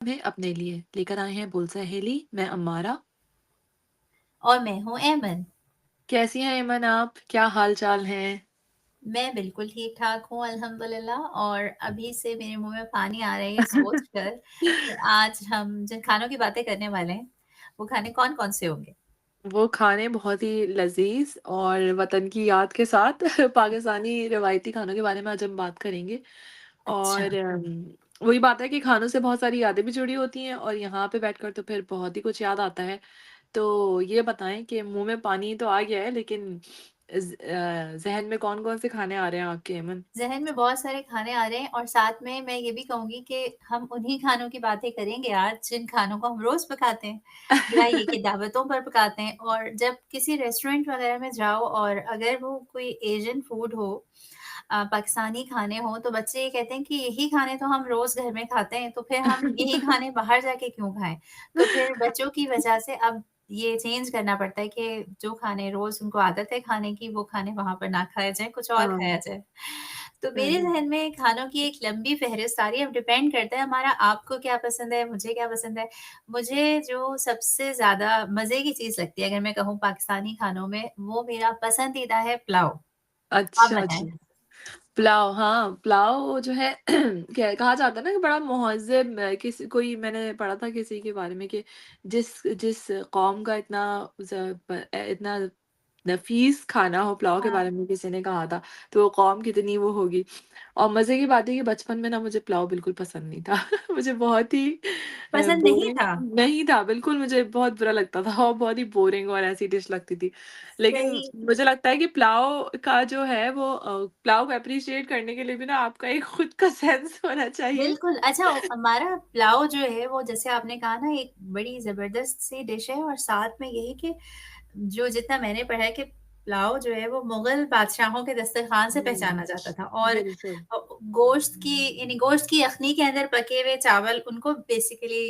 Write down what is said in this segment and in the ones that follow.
है अपने लिए। लेकर आए हैं बोल सहेली, मैं अम्मारा। और मैं हूँ ऐमन। कैसी हैं ऐमन आप? क्या हाल-चाल हैं? मैं बिल्कुल ठीक-ठाक हूँ अल्हम्दुलिल्लाह और अभी से मेरे मुँह में पानी आ रहा है ये सोचकर कि आज हम जिन खानों की बातें करने वाले हैं, वो खाने कौन-कौन से होंगे? वो खाने बहुत ही लज़ीज़ और वतन की याद के साथ पाकिस्तानी रिवायती खानों के बारे में आज हम बात करेंगे। अच्छा। और वही बात है कि खानों से बहुत सारी यादें भी जुड़ी होती हैं और यहाँ पे बैठकर तो फिर बहुत ही कुछ याद आता है। तो ये बताएँ कि मुँह में पानी तो आ गया है लेकिन ज़हन में कौन-कौन से खाने आ रहे हैं आपके ऐमन? ज़हन में बहुत सारे खाने आ रहे हैं और साथ में मैं ये भी कहूँगी कि हम उन्हीं खानों की बातें करेंगे आज जिन खानों को हम रोज़ पकाते हैं या ये कि दावतों पर पकाते हैं और जब किसी रेस्टोरेंट वग़ैरह में जाओ और अगर वो कोई एशियन फूड हो पाकिस्तानी खाने हों, तो बच्चे ये कहते हैं कि यही खाने तो हम रोज़ घर में खाते हैं, तो फिर हम यही खाने बाहर जाके क्यों खाएँ? तो फिर बच्चों की वजह से अब ये चेंज करना पड़ता है कि जो खाने रोज़ उनको आदत है खाने की, वो खाने वहाँ पर ना खाया जाए, कुछ और खाया हाँ, जाए। तो मेरे सही। ज़हन में खानों की एक लंबी फ़हरिस्त आ रही है, अब डिपेंड करता है हमारा आपको क्या पसंद है, मुझे क्या पसंद है। मुझे जो सबसे ज़्यादा मज़े की चीज़ लगती है, अगर मैं कहूँ पाकिस्तानी खानों में, वो मेरा पसंदीदा है पुलाव। आप अच्छा बताएँ? जी। पुलाव, हाँ, पुलाव जो है क्या कहा जाता है ना कि बड़ा मुहज़्ज़ब किसी कोई मैंने पढ़ा था किसी के बारे में कि जिस जिस कौम का इतना इतना नफ़ीस खाना हो पुलाव के हाँ, बारे में किसी ने कहा था, तो वो कौम कितनी वो होगी। और मज़े की बात है कि बचपन में ना मुझे पुलाव बिल्कुल पसंद नहीं था। मुझे बहुत ही पसंद नहीं बोरिंग था। नहीं था, बिल्कुल मुझे बहुत बुरा लगता था और बहुत ही बोरिंग और ऐसी डिश लगती थी। लेकिन सही मुझे लगता है कि पुलाव का जो है वो पुलाव को एप्रिशिएट करने के लिए भी ना आपका एक खुद का सेंस होना चाहिए। बिल्कुल, अच्छा हमारा पुलाव जो है वो जैसे आपने कहा ना एक बड़ी ज़बरदस्त सी डिश है और साथ में यही कि जो जितना मैंने पढ़ा है कि पुलाव जो है वो मुग़ल बादशाहों के दस्तरख़्वान से हुँ, पहचाना जाता था और बिल्कुल। गोश्त की यानी गोश्त की यख़नी के अंदर पके हुए चावल उनको बेसिकली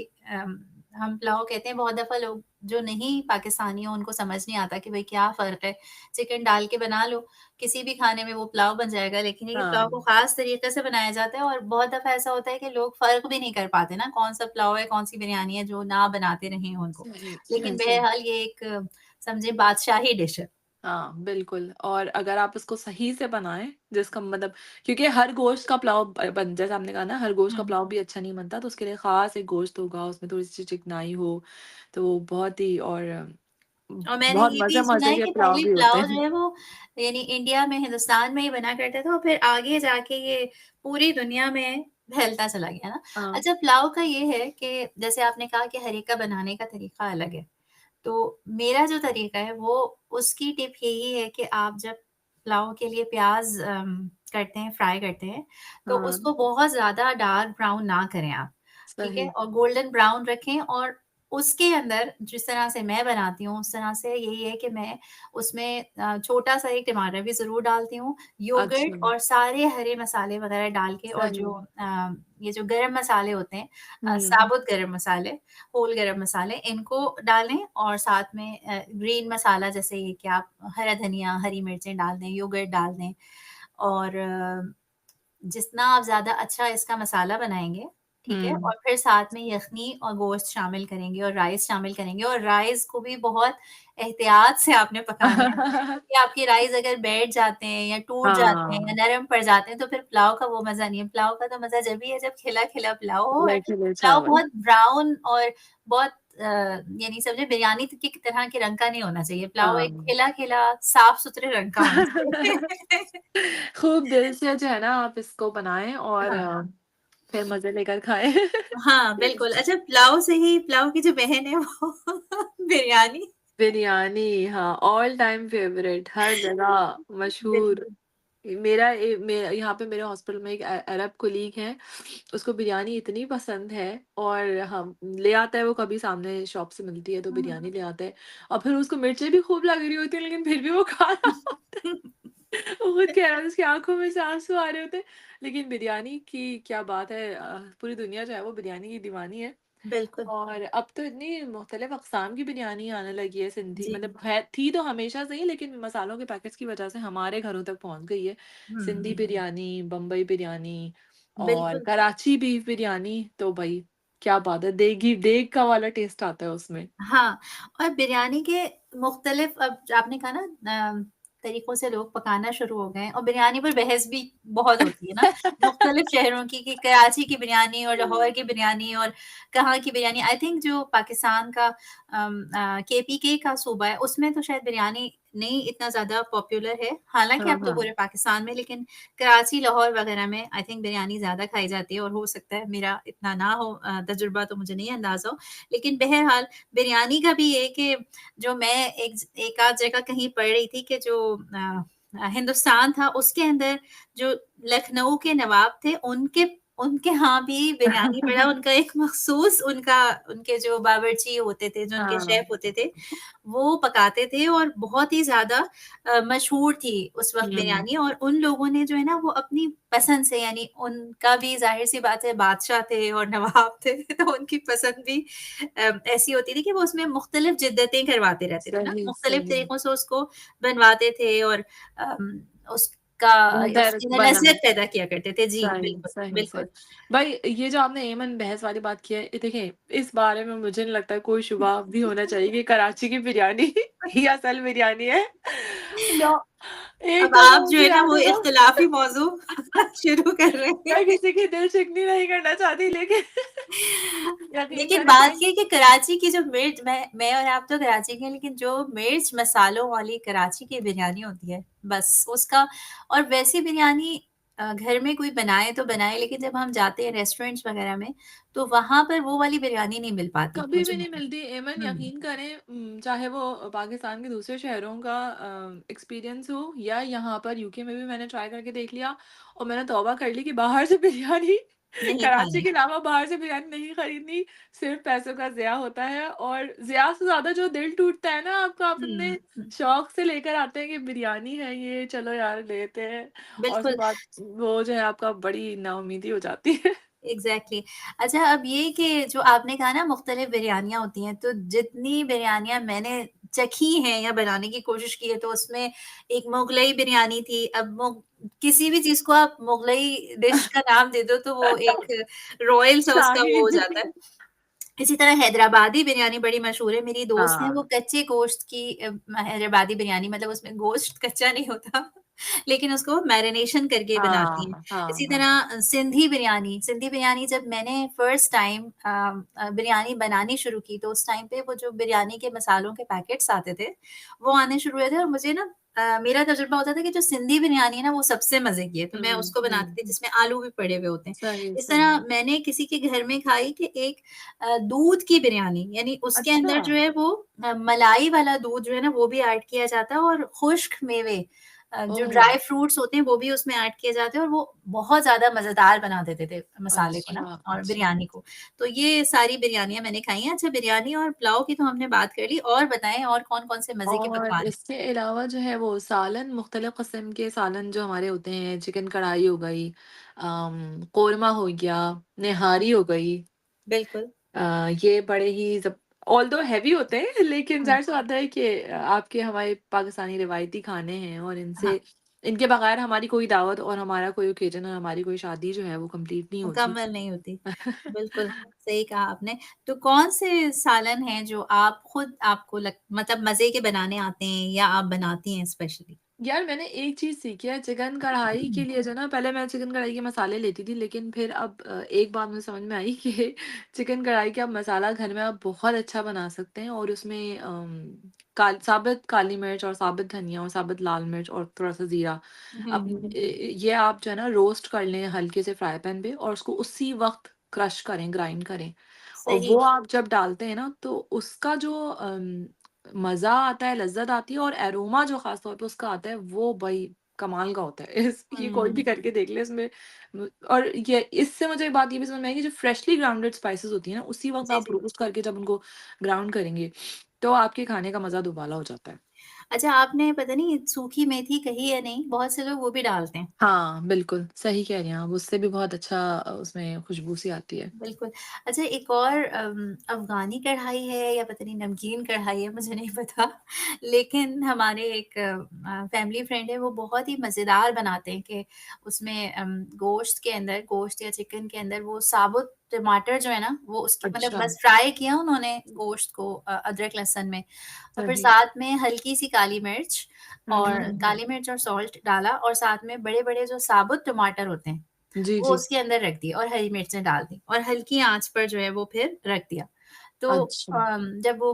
हम पुलाव कहते हैं। बहुत दफ़ा लोग जो नहीं पाकिस्तानी हो उनको समझ नहीं आता कि भई क्या फ़र्क है, चिकन डाल के बना लो, किसी भी खाने में वो पुलाव बन जाएगा। लेकिन ये पुलाव को हाँ, ख़ास तरीक़े से बनाया जाता है और बहुत दफ़ा ऐसा होता है कि लोग फ़र्क भी नहीं कर पाते ना, कौन-सा पुलाव है, कौन-सी बिरयानी है जो ना बनाते रहे हों उनको। सही, लेकिन सही। बहरहाल ये एक समझिए बादशाही डिश है। हाँ, बिल्कुल और अगर आप उसको सही से बनाएँ, जिसका मतलब क्योंकि हर गोश्त का पुलाव बन जैसे आपने कहा ना हर गोश्त का हुँ। पुलाव भी अच्छा नहीं बनता, तो उसके लिए ख़ास एक गोश्त होगा, उसमें थोड़ी-सी चिकनाई हो, तो बहुत ही और और मैंने बहुत ये भी सुना मज़े-मज़े है के कि पुलाव पहले भी होते पुलाव हैं। जो है वो यानी इंडिया में, हिंदुस्तान में ही बना करता था और फिर आगे जाके ये पूरी दुनिया में फैलता चला गया ना। हाँ, अच्छा पुलाव का ये है कि जैसे आपने कहा कि हर एक का बनाने का तरीका अलग है। तो मेरा जो तरीका है वो उसकी टिप यही है कि आप जब पुलाव के लिए प्याज़ करते हैं, फ्राई करते हैं, तो हाँ, उसको बहुत ज़्यादा डार्क ब्राउन ना करें आप, ठीक है? सही। और गोल्डन ब्राउन रखें और उसके अंदर जिस तरह से मैं बनाती हूँ, उस तरह से यही है कि मैं उसमें छोटा-सा एक टमाटर भी ज़रूर डालती हूँ, योगर्ट अच्छा, और सारे हरे मसाले वगैरह डाल के और सही। जो ये जो गरम मसाले होते हैं हुँ, साबुत गरम मसाले, होल गरम मसाले इनको डालें और साथ में ग्रीन मसाला जैसे ये कि आप हरा धनिया, हरी मिर्चें डाल दें, योगर्ट डाल दें और जितना आप ज़्यादा अच्छा इसका मसाला बनाएँगे, ठीक है? हुँ। और फिर साथ में यख़नी और गोश्त शामिल करेंगे और राइस शामिल करेंगे और राइस को भी बहुत एहतियात से आपने पकाना है, क्योंकि आपके राइस अगर बैठ जाते हैं या टूट जाते हैं या हाँ, नरम पड़ जाते हैं, तो फिर पुलाव का वो मज़ा नहीं है। पुलाव का तो मज़ा जभी है जब खिला-खिला पुलाव हो और खिले-खिले पुलाव चावल। बहुत ब्राउन और बहुत यानी समझिए बिरयानी की तरह के रंग का नहीं होना चाहिए। पुलाव एक हाँ। खिला-खिला, साफ-सुथरे रंग का होना चाहिए। खूब दिल से जो है ना आप इसको बनाएँ और हाँ। फिर मज़े लेकर खाएँ। हाँ, बिल्कुल। अच्छा पुलाव से ही पुलाव की जो बहन है वो बिरयानी बिरयानी, हाँ, ऑल टाइम फ़ेवरेट हर जगह मशहूर। बिल्कुल। यहाँ पे मेरे हॉस्पिटल में एक अरब कोलीग है, उसको बिरयानी इतनी पसंद है और हम ले आता है वो कभी सामने शॉप से मिलती है तो हुँ, बिरयानी हुँ। ले आता है और फिर उसको मिर्चें भी खूब लग रही होती हैं लेकिन फिर भी वो खा रहा होता है। वो खुद कह रहा था उसकी आँखों में से आँसू आ रहे होते हैं। लेकिन बिरयानी की क्या बात है पूरी दुनिया जो है वो बिरयानी की दीवानी है। बिल्कुल। और अब तो इतनी मुख्तलिफ़ अक़साम की बिरयानी आने लगी है सिंधी जी। मतलब है थी तो हमेशा से ही लेकिन मसालों के पैकेट्स की वज़ह से हमारे घरों तक पहुँच गई है। हुँ, सिंधी हुँ। बिरयानी, बम्बई बिरयानी और बिल्कुल। कराची बीफ बिरयानी तो भई क्या बात है! देगी देग का वाला टेस्ट आता है उसमें। हाँ, और बिरयानी के मुख्तलिफ अब आपने कहा ना तरीकों से लोग पकाना शुरू हो गए हैं और बिरयानी पर बहस भी बहुत होती है ना, मुख्तलिफ शहरों की कि कराची की बिरयानी और लाहौर की बिरयानी और कहाँ की बिरयानी। आई थिंक जो पाकिस्तान का केपीके का सूबा है, उसमें तो शायद बिरयानी नहीं इतना ज़्यादा पॉपुलर है। हालाँकि हाँ, अब तो हाँ। पूरे पाकिस्तान में लेकिन कराची, लाहौर वगैरह में आई थिंक बिरयानी ज़्यादा खाई जाती है और हो सकता है मेरा इतना ना हो तजुर्बा तो मुझे नहीं अंदाज़ा हो। लेकिन बहरहाल बिरयानी का भी ये कि जो मैं एक आध जगह कहीं पढ़ रही थी कि जो हिंदुस्तान था उसके अंदर जो लखनऊ के नवाब थे उनके उनके यहाँ भी बिरयानी बड़ा उनका एक मखसूस उनका उनके जो बावर्ची होते थे, जो उनके हाँ। शेफ होते थे, वो पकाते थे और बहुत ही ज़्यादा मशहूर थी उस वक़्त हुँ, बिरयानी और उन लोगों ने जो है ना वो अपनी पसंद से यानी उनका भी ज़ाहिर-सी बात है बादशाह थे और नवाब थे तो उनकी पसंद भी ऐसी होती थी कि वो उसमें मुख्तलिफ जिद्दतें करवाते रहते थे ना, सही, मुख्तलिफ सही। तरीकों से उसको बनवाते थे और उसका उसके अंदर बनाना। लज़्ज़त पैदा किया करते थे। जी, सही, बिल्कुल, सही, सही। बिल्कुल। भाई ये जो आपने एमन बहस वाली बात की है, ये देखें इस बारे में मुझे नहीं लगता कोई शुबा भी होना चाहिए कि कराची की बिरयानी ही असल बिरयानी है। लो एक अब दफ़ा आप जो मुझे है ना याद वो होगा इख्तिलाफ़ी मौज़ू शुरू कर रहे मैं हैं। किसी की दिल शिकनी नहीं करना चाहती लेकिन यकीन लेकिन करें बात भाई ये है कि कराची की जो मिर्च मैं और आप तो कराची के हैं, लेकिन जो मिर्च मसालों वाली कराची की बिरयानी होती है, बस उसका और वैसी बिरयानी घर में कोई बनाए तो बनाए, लेकिन जब हम जाते हैं रेस्टोरेंट्स वगैरह में, तो वहाँ पर वो वाली बिरयानी नहीं मिल पाती, कभी मुझे भी नहीं लगता मिलती एमन है। हुँ, यकीन करें चाहे वो पाकिस्तान के दूसरे शहरों का एक्सपीरियंस हो या यहाँ पर यूके में भी मैंने ट्राई करके देख लिया और मैंने तौबा कर ली कि बाहर से बिरयानी नहीं कराची खानी। के अलावा बाहर से बिरयानी नहीं खरीदनी सिर्फ पैसों का ज़िया होता है और ज़िया से ज़्यादा जो दिल टूटता है ना आपका आप हुँ, इतने हुँ, शौक से लेकर आते हैं कि बिरयानी है ये चलो यार लेते हैं और उसके बिल्कुल। बाद वो जो है आपका बड़ी नाउमीदी हो जाती है। एग्ज़ैक्टली। अच्छा अब ये कि जो आपने कहा ना मुख्तलिफ़ बिरयानियाँ होती हैं, तो जितनी बिरयानियाँ मैंने चखी हैं या बनाने की कोशिश की है, तो उसमें एक मुगलई बिरयानी थी। अब किसी भी चीज़ को आप मुगलई डिश का नाम दे दो, तो वो एक रॉयल सा उसका शाही वो हो जाता है। इसी तरह हैदराबादी बिरयानी बड़ी मशहूर है। मेरी दोस्त है वो हाँ, कच्चे गोश्त की हैदराबादी बिरयानी मतलब उसमें गोश्त कच्चा नहीं होता लेकिन उसको मैरिनेशन करके बनाती हैं। हाँ, हाँ, इसी हाँ। तरह सिंधी बिरयानी जब मैंने फर्स्ट टाइम बिरयानी बनानी शुरू की तो उस टाइम पे वो जो बिरयानी के मसालों के पैकेट्स आते थे, वो आने शुरू हुए थे और मुझे ना मेरा तजुर्बा होता था कि जो सिंधी बिरयानी है ना वो सबसे मज़े की है, तो मैं हुँ, उसको बनाती थी हुँ। जिसमें आलू भी पड़े हुए होते हैं। सही, इस सही। तरह मैंने किसी के घर में खाई कि एक दूध की बिरयानी यानी उसके अच्छा! अंदर जो है वो मलाई वाला दूध जो है ना वो भी ऐड किया जाता है और खुश्क मेवे जो ओह! ड्राई फ्रूट्स होते हैं वो भी उसमें ऐड किए जाते हैं और वो बहुत ज़्यादा मज़ेदार बना देते थे मसाले को ना अच्छा, और अच्छा। बिरयानी को। तो ये सारी बिरयानियाँ मैंने खाई हैं। अच्छा बिरयानी और पुलाव की तो हमने बात कर ली और बताएँ और कौन-कौन से मज़े के और पकवान हैं? इसके अलावा जो है वो सालन मुख्तलिफ़ किस्म के सालन जो हमारे होते हैं, चिकन कढ़ाई हो गई कोरमा हो गया, निहारी हो गई। बिल्कुल। ये बड़े ही ऑल्दो हेवी होते हैं लेकिन हुँ, ज़ाहिर-सी बात है कि आपके हमारे पाकिस्तानी रिवायती खाने हैं और हाँ, इनके बगैर हमारी कोई दावत और हमारा कोई ओकेज़न और हमारी कोई शादी जो है वो कंप्लीट नहीं होती। मुकम्मल नहीं होती। बिल्कुल, सही कहा आपने। तो कौन से सालन हैं जो आप खुद आपको मतलब मज़े के बनाने आते हैं या आप बनाती हैं स्पेशली? यार मैंने एक चीज़ सीखी है चिकन कढ़ाई के लिए जो ना पहले मैं चिकन कढ़ाई के मसाले लेती थी लेकिन फिर अब एक बात मुझे समझ में आई कि चिकन कढ़ाई का मसाला घर में आप बहुत अच्छा बना सकते हैं और उसमें साबित काली मिर्च और साबित धनिया और साबित लाल मिर्च और थोड़ा सा जीरा हुँ, अब हुँ, हुँ। ये आप जो है ना रोस्ट कर लें हल्के से फ्राई पैन पे और उसको उसी वक्त क्रश करें ग्राइंड करें और सही, वो आप जब डालते हैं ना तो उसका जो मज़ा आता है, लज़्ज़त आती है और एरोमा जो ख़ास तौर पे उसका आता है, वो भई कमाल का होता है। ये कोई भी हुँ, करके देख ले इसमें और ये इससे मुझे एक बात ये भी समझ में आई कि जो फ्रेशली ग्राउंडेड स्पाइसेस होती हैं ना, उसी वक़्त जी, आप जी। रोस्ट करके जब उनको ग्राउंड करेंगे, तो आपके खाने का मज़ा दुबाला हो जाता है। अच्छा, आपने पता नहीं सूखी मेथी कही या नहीं, बहुत से लोग वो भी डालते हैं। हाँ, बिल्कुल, सही कह रही हैं आप, उससे भी बहुत अच्छा उसमें खुशबू सी आती है। बिल्कुल। अच्छा, एक और अफ़गानी कढ़ाई है या पता नहीं नमकीन कढ़ाई है, मुझे नहीं पता। लेकिन हमारे एक फैमिली फ्रेंड है, वो बहुत ही मज़ेदार बनाते हैं कि उसमें गोश्त के अंदर, गोश्त या चिकन के अंदर वो साबुत टमाटर जो है ना, वो उसके मतलब अच्छा, बस फ्राई किया उन्होंने गोश्त को अदरक लहसुन में, और फिर सही। साथ में हल्की-सी काली मिर्च, और हुँ। काली मिर्च और सॉल्ट डाला, और साथ में बड़े-बड़े जो साबुत टमाटर होते हैं, जी, वो जी। उसके अंदर रख दिए और हरी मिर्चें डाल दी और हल्की आँच पर जो है वो फिर रख दिया। तो अच्छा। जब वो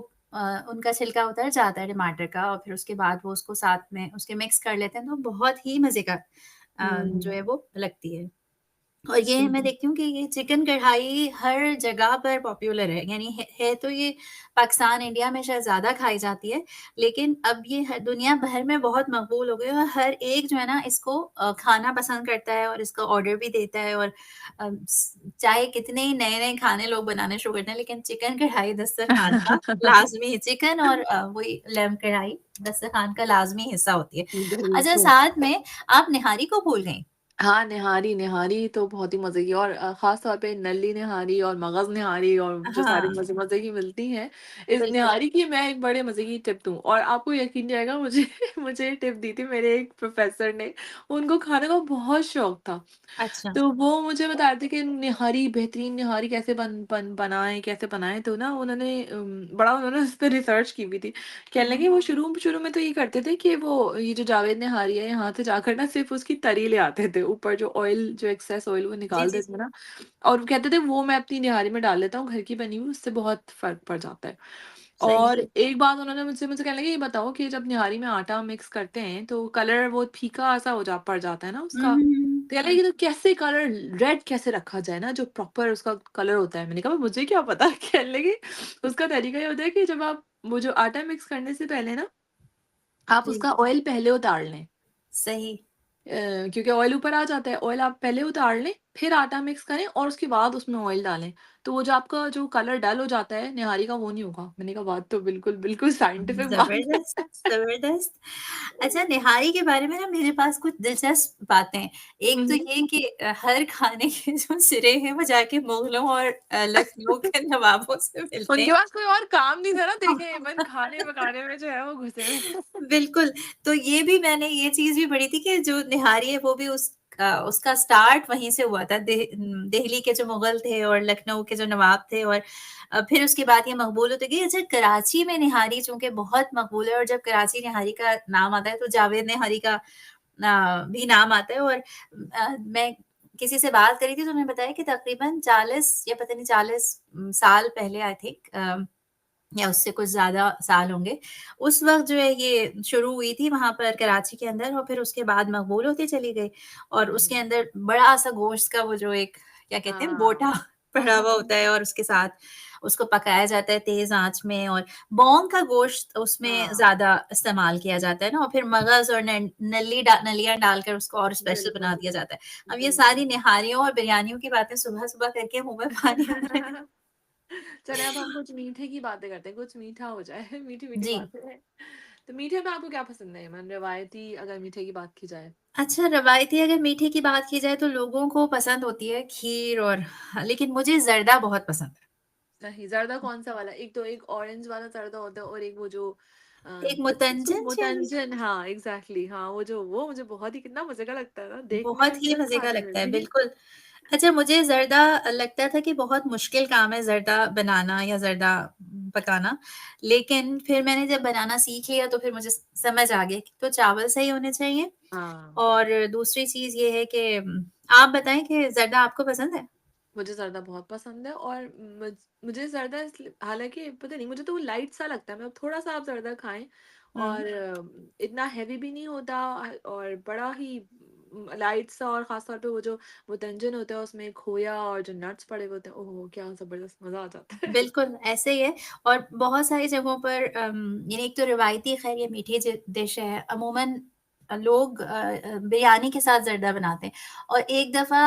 उनका छिलका उतर जाता है टमाटर का, और फिर उसके बाद वो उसको साथ में उसके मिक्स कर लेते हैं, तो बहुत ही मज़े का जो हुँ, है वो लगती है। और ये मैं सही। देखती हूँ कि ये चिकन कढ़ाई हर जगह पर पॉपुलर है, यानी है तो ये पाकिस्तान, इंडिया में शायद ज़्यादा खाई जाती है, लेकिन अब ये दुनिया भर में बहुत मकबूल हो गई है और हर एक जो है ना इसको खाना पसंद करता है और इसका ऑर्डर भी देता है। और चाहे कितने ही नए-नए खाने लोग बनाने शुरू करते हैं, लेकिन चिकन कढ़ाई दस्तरखान का लाज़मी है। चिकन और वही लेम्ब कढ़ाई दस्तरखान का लाज़मी हिस्सा होती है। अच्छा, बिल्कुल। साथ में आप निहारी को भूल गईं। हाँ, निहारी, निहारी तो बहुत ही मज़े की और ख़ास तौर पे नल्ली निहारी और मगज़ निहारी और जो सारी हाँ, मज़े-मज़े की मिलती हैं। इस बिल्कुल। निहारी की मैं एक बड़े मज़े की टिप दूँ और आपको यकीन नहीं आएगा मुझे मुझे ये टिप दी थी मेरे एक प्रोफ़ेसर ने। उनको खाने का बहुत शौक था। अच्छा। तो वो मुझे बता रहे थे कि निहारी बेहतरीन निहारी कैसे बनाएँ कैसे बनाएँ? तो ना उन्होंने बड़ा उन्होंने उस पे रिसर्च की हुई थी। कहने हुँ, लगे वो शुरू में तो ये करते थे कि वो ये जो जावेद निहारी है यहाँ से जाकर ना सिर्फ़ उसकी तरी ले आते थे। ऊपर जो ऑयल जो एक्सेस ऑयल वो जी, निकाल जी, देते जी। थे ना और वो कहते थे वो मैं अपनी निहारी में डाल लेता हूँ घर की बनी हुई उससे बहुत फ़र्क पड़ जाता है। सही और है। एक बात उन्होंने मुझसे कहने लगे ये बताओ कि जब निहारी में आटा मिक्स करते हैं तो कलर वो फीका-सा हो जा पड़ जाता है ना हुँ, उसका। हुँ, हुँ। तो कहने लगे तो कैसे कलर रेड कैसे रखा जाए ना जो प्रॉपर उसका कलर होता है। मैंने कहा मुझे क्या पता। कहने लगे उसका तरीका ये होता है कि जब आप वो जो आटा मिक्स करने से पहले ना आप जी, उसका ऑयल पहले उतार लें। सही। क्योंकि ऑयल ऊपर आ जाता है, ऑयल आप पहले उतार लें, फिर आटा मिक्स करें और उसके बाद उसमें ऑयल डालें। तो वो जो आपका जो कलर डल हो जाता है निहारी का वो नहीं होगा। मैंने कहा बात तो बिल्कुल, बिल्कुल साइंटिफिक बात ज़बरदस्त, है। ज़बरदस्त। अच्छा, निहारी के बारे में ना मेरे पास कुछ दिलचस्प बातें हैं। एक हुँ, तो हुँ। ये कि हर खाने के जो सिरे हैं वो जाके मुगलों और लखनऊ के नवाबों से मिलते उनके हैं। पास कोई और काम नहीं था ना देखें इवन खाने-पकाने में जो है वो घुसे हुए थे। बिल्कुल, तो ये भी मैंने ये चीज़ भी पढ़ी थी कि जो निहारी है वो भी उसका स्टार्ट वहीं से हुआ था। दिल्ली के जो मुगल थे और लखनऊ के जो नवाब थे, और फिर उसके बाद ये मकबूल होती गई। अच्छा, कराची में निहारी चूँकि बहुत मकबूल है, और जब कराची निहारी का नाम आता है तो जावेद निहारी का भी नाम आता है। और मैं किसी से बात करी थी तो उन्होंने बताया कि तकरीबन 40 या पता नहीं 40 साल पहले, आई थिंक, या उससे कुछ ज़्यादा साल होंगे। उस वक़्त जो है ये शुरू हुई थी वहाँ पर कराची के अंदर, और फिर उसके बाद मकबूल होती चली गई। और उसके हुँ। अंदर बड़ा-सा गोश्त का वो जो एक क्या कहते हैं हाँ। बोटा पड़ा हुआ होता है, और उसके साथ उसको पकाया जाता है तेज़ आँच में, और बौंग का गोश्त उसमें हाँ, ज़्यादा इस्तेमाल किया जाता है ना, और फिर मगज़ और नलियाँ डालकर उसको और स्पेशल बना बिल्कुल, दिया जाता है। अब ये सारी बिल्कुल। निहारियों और बिरयानियों की बातें सुबह-सुबह करके मुँह में पानी आ रहा है। चलें अब हम कुछ मीठे की बातें करते हैं, कुछ मीठा हो जाए, मीठी-मीठी जी। बातें। तो मीठे में आपको क्या पसंद है? रवायती अगर मीठे की बात की जाए? अच्छा, रवायती अगर मीठे की बात की जाए तो लोगों को पसंद होती है खीर, और लेकिन मुझे ज़र्दा बहुत पसंद है। सही, ज़र्दा कौन-सा वाला? एक तो एक ऑरेंज वाला ज़र्दा होता है और एक वो जो एक कुछ उसको मुतंजन शायद, मुतंजन हाँ, एग्ज़ैक्टली हाँ, वो मुझे बहुत ही कितना मज़े का लगता है ना, देखने में बहुत भी ही और मज़े का खाने में लगता है, भी। बिल्कुल। अच्छा, मुझे ज़र्दा लगता था कि बहुत मुश्किल काम है ज़र्दा बनाना या ज़र्दा पकाना, लेकिन फिर मैंने जब बनाना सीख लिया तो फिर मुझे समझ आ गया कि तो चावल सही होने चाहिए, हाँ, और दूसरी चीज़ ये है कि आप बताएँ कि ज़र्दा आपको पसंद है? मुझे ज़र्दा बहुत पसंद है और मुझे ज़र्दा इसलिए हालाँकि पता नहीं मुझे तो वो लाइट सा लगता है, मतलब थोड़ा-सा आप ज़र्दा खाएँ हुँ। और इतना हेवी भी नहीं होता और बड़ा ही लाइट सा और ख़ास तौर पे वो जो मुतंजन होता है उसमें खोया और जो नट्स पड़े हुए होते हैं, ओह! क्या ज़बरदस्त मज़ा आ जाता है। बिल्कुल, ऐसे ही है। और बहुत सारी जगहों पर यानी एक तो रिवायती ख़ैर ये मीठी डिश है। अमूमन लोग बिरयानी के साथ ज़र्दा बनाते हैं। और एक दफ़ा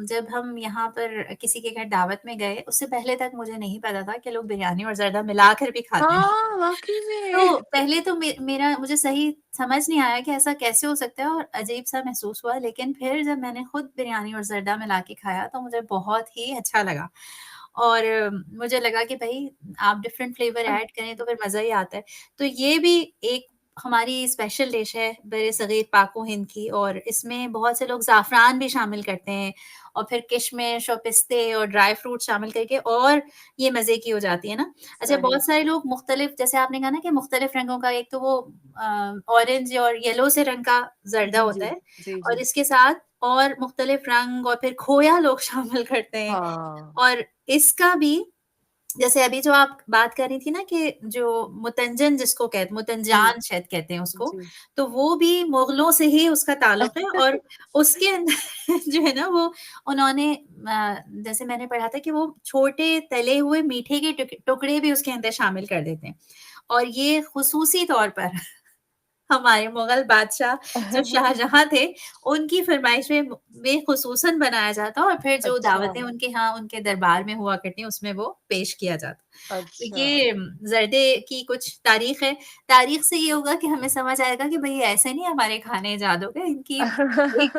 जब हम यहाँ पर किसी के घर दावत में गए, उससे पहले तक मुझे नहीं पता था कि लोग बिरयानी और ज़र्दा मिलाकर भी खाते हैं। हाँ, वाक़ई तो में। पहले तो मेरा मुझे सही समझ नहीं आया कि ऐसा कैसे हो सकता है, और अजीब-सा महसूस हुआ, लेकिन फिर जब मैंने खुद बिरयानी और ज़र्दा मिला के खाया तो मुझे बहुत ही अच्छा लगा। और मुझे लगा कि भई आप डिफरेंट फ्लेवर ऐड करें तो फिर मज़ा ही आता है। तो ये भी एक हमारी स्पेशल डिश है बर-ए-सग़ीर पाक-ओ-हिंद की, और इसमें बहुत से लोग ज़ाफ़रान भी शामिल करते हैं और फिर किशमिश और पिस्ते और ड्राई फ्रूट शामिल करके और ये मज़े की हो जाती है ना। अच्छा, सही। बहुत सारे लोग मुख्तलिफ, जैसे आपने कहा ना कि मुख्तलिफ रंगों का, एक तो वो ऑरेंज और येलो से रंग का ज़र्दा जी, होता जी। है, जी, और जी। इसके साथ और मुख्तलिफ रंग और फिर खोया लोग शामिल करते हैं। हाँ। और इसका भी, जैसे अभी जो आप बात कर रही थी ना कि जो मुतंजन जिसको कहते, जी, मुतंजान शायद कहते हैं उसको, जी। तो वो भी मुगलों से ही उसका ताल्लुक है। और उसके अंदर जो है ना वो उन्होंने जैसे मैंने पढ़ा था कि वो छोटे तले हुए मीठे के टुकड़े भी उसके अंदर शामिल कर देते हैं। और ये खुसूसी तौर पर हमारे मुगल बादशाह जो शाहजहाँ थे, उनकी फ़रमाइश में ख़ुसूसन बनाया जाता और फिर जो अच्छा, दावतें उनके यहाँ उनके दरबार में हुआ करती हैं, उसमें वो पेश किया जाता। तो अच्छा। ये ज़र्दे की कुछ तारीख़ है। तारीख़ से ये होगा कि हमें समझ आएगा कि भई ऐसे नहीं हमारे खाने इजाद हो गए, इनकी एक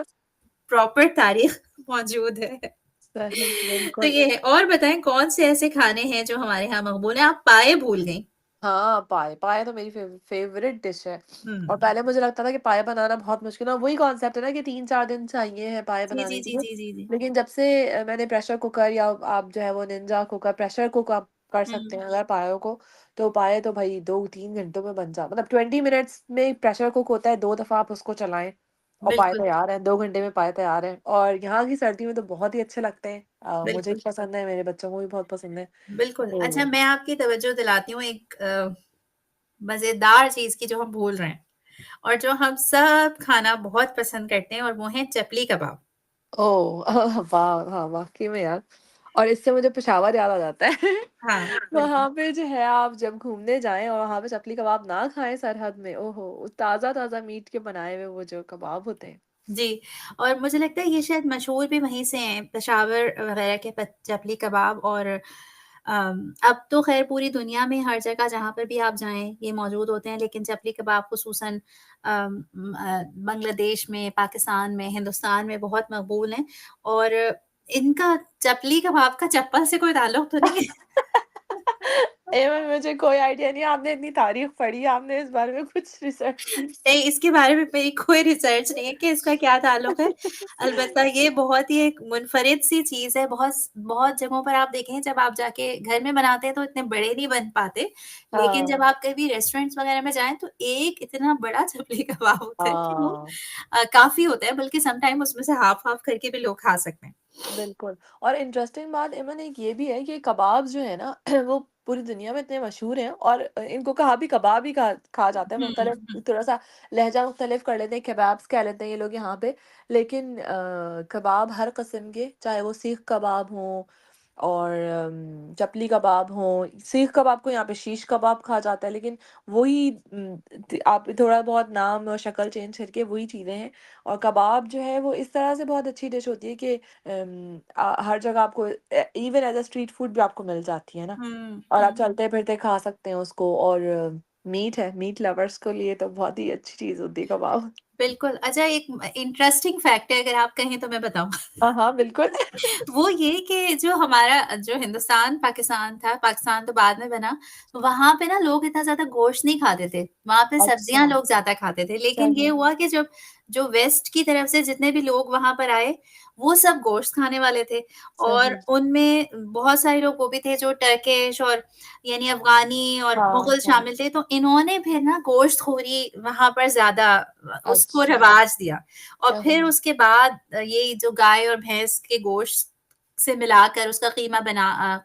प्रॉपर तारीख़ मौजूद है। सही, तो बिल्कुल। ये है। और बताएँ कौन से ऐसे खाने हैं जो हमारे यहाँ मक़बूल हैं? आप पाए भूल गईं। हाँ, पाए, पाए तो मेरी फ़ेवरेट डिश है। और हुँ। पहले मुझे लगता था कि पाए बनाना बहुत मुश्किल है, वही कॉन्सेप्ट है ना कि 3-4 दिन चाहिए है पाए जी, जी, बनाने के जी, लिए। जी, जी, जी। लेकिन जब से मैंने प्रेशर कुकर या आप जो है वो निंजा कुकर प्रेशर कुक आप कर सकते हुँ, हैं अगर पायों को, तो पाए तो भई 2-3 घंटों में बन मतलब 20 मिनट्स में प्रेशर कुक होता है, 2 दफ़ा आप उसको चलाएँ और पाए बिल्कुल, तैयार हैं, 2 घंटे में पाए तैयार हैं। और यहाँ की सर्दी में तो बहुत ही अच्छे लगते हैं। मुझे भी बिल्कुल। पसंद है, मेरे बच्चों को भी बहुत पसंद है। बिल्कुल। अच्छा, तो मैं आपकी तवज्जो दिलाती हूँ एक मज़ेदार चीज़ की जो हम भूल रहे हैं, और जो हम सब खाना बहुत पसंद करते हैं, और वो है चपली कबाब। ओह! वाह! हाँ, वाक़ई में यार। और इससे मुझे पेशावर याद आ जाता है। हाँ, बिल्कुल। वहाँ पे जो है आप जब घूमने जाएँ और वहाँ पे चपली कबाब ना खाएँ सरहद में, ओहो! ताज़ा-ताज़ा मीट के बनाए हुए वो जो कबाब होते हैं। जी, और मुझे लगता है ये शायद मशहूर भी वहीं से हैं, पेशावर वग़ैरह के चपली कबाब। और अब तो ख़ैर पूरी दुनिया में हर जगह जहाँ पर भी आप जाएँ, ये मौजूद होते हैं, लेकिन चपली कबाब ख़ुसूसन बांग्लादेश में, पाकिस्तान में, हिंदुस्तान में बहुत मकबूल हैं। और इनका चपली कबाब का चप्पल से कोई ताल्लुक तो नहीं है? एवन मुझे कोई आइडिया नहीं है, आपने इतनी तारीफ़ पढ़ी, आपने इस बारे में कुछ रिसर्च की? नहीं, इसके बारे में मेरी कोई रिसर्च नहीं है कि इसका क्या ताल्लुक है। अलबत्ता ये बहुत ही एक मुनफ़रिद सी चीज़ है। बहुत बहुत जगहों पर आप देखें, जब आप जाके घर में बनाते हैं तो इतने बड़े नहीं बन पाते। लेकिन जब हाँ, आप कभी रेस्टोरेंट्स वग़ैरह में जाएँ तो एक इतना बड़ा चपली कबाब होता है कि वो हाँ। काफ़ी होता है, बल्कि समटाइम उसमें से हाफ़-हाफ़ करके भी लोग खा सकते हैं। बिल्कुल। और इंटरेस्टिंग बात इमन एक ये भी है कि कबाब जो है ना वो पूरी दुनिया में इतने मशहूर हैं और इनको कहा भी कबाब ही कहा कहा जाता है हुँ, मुख्तलिफ हुँ। थोड़ा-सा लहज़ा मुख्तलिफ कर लेते हैं, केबाब्स कह लेते हैं ये लोग यहाँ पे। लेकिन कबाब हर किस्म के चाहे वो सीख कबाब हों और चपली कबाब हों, सीख कबाब को यहाँ पे शीश कबाब कहा जाता है लेकिन वही आप थोड़ा बहुत नाम और शक्ल चेंज करके वही चीज़ें हैं। और कबाब जो है वो इस तरह से बहुत अच्छी डिश होती है कि हर जगह आपको even as a street food भी आपको मिल जाती है ना, हुँ, और आप हुँ। चलते-फिरते खा सकते हैं उसको। और मीट है, मीट लवर्स के लिए तो बहुत ही अच्छी चीज़ होती है कबाब। बिल्कुल। अच्छा, एक इंटरेस्टिंग फैक्ट है, अगर आप कहें तो मैं बताऊँ? हाँ, हाँ, बिल्कुल। वो ये कि जो हमारा जो हिंदुस्तान, पाकिस्तान था, पाकिस्तान तो बाद में बना, वहाँ पे ना लोग इतना ज़्यादा गोश्त नहीं खाते थे। वहाँ पे अच्छा, सब्जियाँ लोग ज़्यादा खाते थे। लेकिन ये सही। हुआ कि जब जो वेस्ट की तरफ से जितने भी लोग वहाँ पर आए, वो सब गोश्त खाने वाले थे। और सही। उनमें बहुत सारे लोग वो भी थे जो टर्किश और यानी अफ़गानी और हाँ, मुग़ल हाँ। शामिल थे। तो इन्होंने फिर ना गोश्तखोरी वहाँ पर ज़्यादा उसको अच्छा, रवाज दिया। और फिर सही। उसके बाद ये जो गाय और भैंस के गोश्त से मिलाकर उसका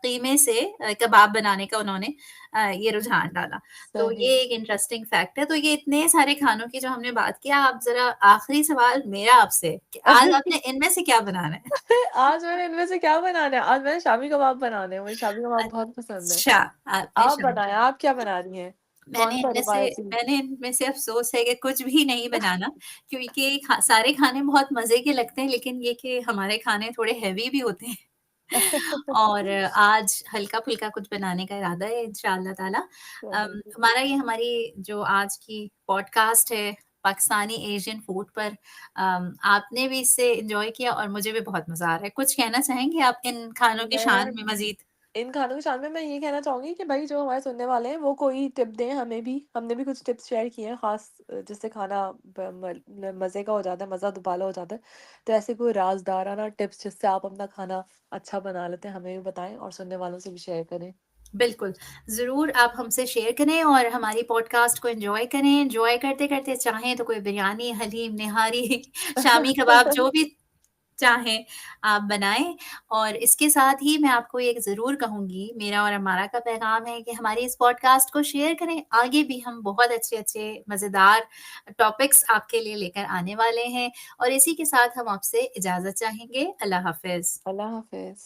कीमे से कबाब बनाने का उन्होंने ये रुझान डाला। तो सही। ये एक इंटरेस्टिंग फैक्ट है। तो ये इतने सारे खानों की जो हमने बात की, आप ज़रा आखिरी सवाल मेरा आपसे कि आज आपने इनमें से क्या बनाना है? आज मैंने इनमें से क्या बनाना है? आज मैंने शामी कबाब बनाने हैं, मुझे शामी कबाब बहुत पसंद है। अच्छा, आपने आप शाम बताएँ, आप क्या बना रही हैं? कौन सा रिवायती? मैंने इनमें से अफ़सोस है कि कुछ भी नहीं बनाना क्योंकि सारे खाने बहुत मज़े के लगते हैं, लेकिन ये कि हमारे खाने थोड़े हेवी भी होते हैं। और आज हल्का-फुल्का कुछ बनाने का इरादा है इंशाअल्लाह ताला। चलो। हमारी जो आज की पॉडकास्ट है पाकिस्तानी एशियन फूड पर, आपने भी इससे एन्जॉय किया और मुझे भी बहुत मज़ा आ रहा है। कुछ कहना चाहेंगे आप इन खानों की मैं शान में मज़ीद? इन खानों की शान में मैं ये कहना चाहूँगी कि भाई जो हमारे सुनने वाले हैं वो कोई टिप दें हमें भी। हमने भी कुछ टिप्स शेयर किए हैं ख़ास जिससे खाना मज़े का हो जाता है, मज़ा दुबाला हो जाता है। तो ऐसे कोई राज़दाराना टिप्स जिससे आप अपना खाना अच्छा बना लेते हैं हमें भी बताएँ और सुनने वालों से भी शेयर करें। बिल्कुल, ज़रूर आप हमसे शेयर करें और हमारी पॉडकास्ट को एन्जॉय करें। एन्जॉय करते-करते चाहें तो कोई बिरयानी, हलीम, निहारी, शामी कबाब जो भी चाहें आप बनाएँ। और इसके साथ ही मैं आपको एक ज़रूर कहूँगी, मेरा और अमारा का पैगाम है कि हमारी इस पॉडकास्ट को शेयर करें। आगे भी हम बहुत अच्छे-अच्छे मज़ेदार टॉपिक्स आपके लिए लेकर आने वाले हैं और इसी के साथ हम आपसे इजाज़त चाहेंगे। अल्लाह हाफ़िज़। अल्लाह हाफ़िज़।